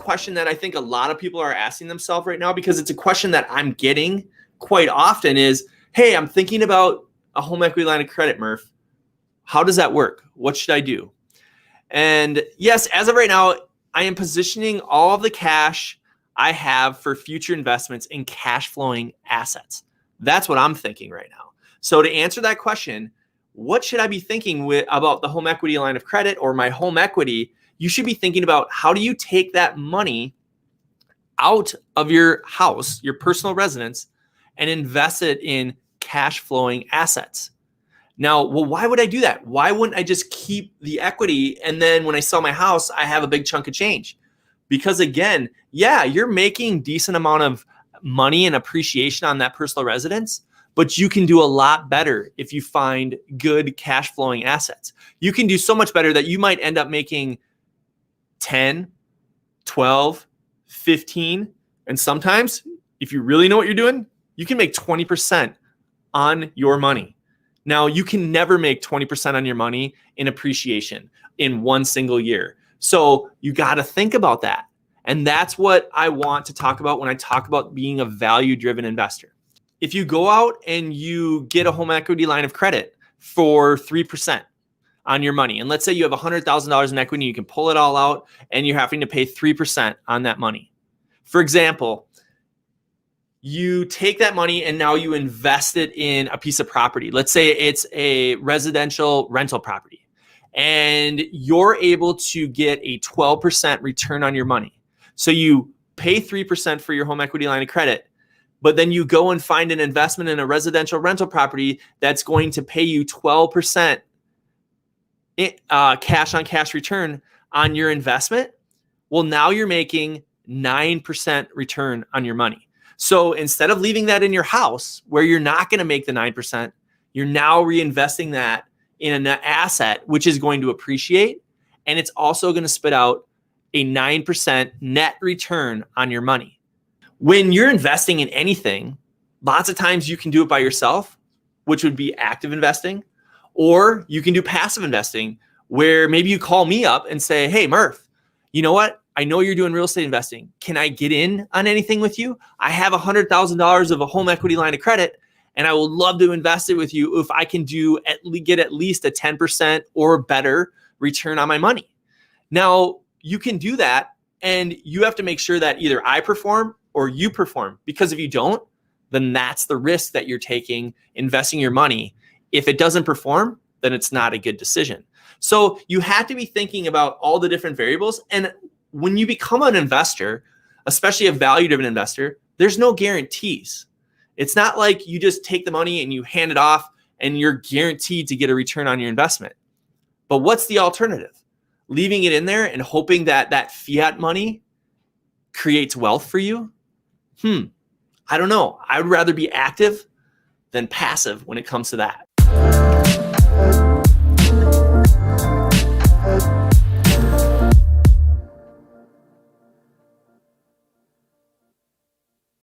question that I think a lot of people are asking themselves right now, because it's a question that I'm getting quite often is, hey, I'm thinking about a home equity line of credit, Murph. How does that work? What should I do? And yes, as of right now, I am positioning all of the cash I have for future investments in cash flowing assets. That's what I'm thinking right now. So to answer that question, what should I be thinking about the home equity line of credit or my home equity? You should be thinking about, how do you take that money out of your house, your personal residence, and invest it in cash flowing assets. Now, well, why would I do that? Why wouldn't I just keep the equity, and then when I sell my house, I have a big chunk of change? Because again, yeah, you're making decent amount of money and appreciation on that personal residence, but you can do a lot better if you find good cash flowing assets. You can do so much better that you might end up making 10, 12, 15, and sometimes if you really know what you're doing, you can make 20% on your money. Now, you can never make 20% on your money in appreciation in one single year. So you got to think about that. And that's what I want to talk about when I talk about being a value-driven investor. If you go out and you get a home equity line of credit for 3% on your money, and let's say you have $100,000 in equity, you can pull it all out and you're having to pay 3% on that money. For example, you take that money and now you invest it in a piece of property. Let's say it's a residential rental property, and you're able to get a 12% return on your money. So you pay 3% for your home equity line of credit, but then you go and find an investment in a residential rental property that's going to pay you 12% cash on cash return on your investment. Well, now you're making 9% return on your money. So instead of leaving that in your house where you're not going to make the 9%, you're now reinvesting that in an asset, which is going to appreciate. And it's also going to spit out a 9% net return on your money. When you're investing in anything, lots of times you can do it by yourself, which would be active investing, or you can do passive investing, where maybe you call me up and say, hey, Murph, you know what? I know you're doing real estate investing. Can I get in on anything with you? I have $100,000 of a home equity line of credit, and I would love to invest it with you if I can get at least a 10% or better return on my money. Now, you can do that, and you have to make sure that either I perform or you perform, because if you don't, then that's the risk that you're taking investing your money. If it doesn't perform, then it's not a good decision. So you have to be thinking about all the different variables. And when you become an investor, especially a value-driven investor, there's no guarantees. It's not like you just take the money and you hand it off and you're guaranteed to get a return on your investment. But what's the alternative? Leaving it in there and hoping that that fiat money creates wealth for you? I don't know. I would rather be active than passive when it comes to that.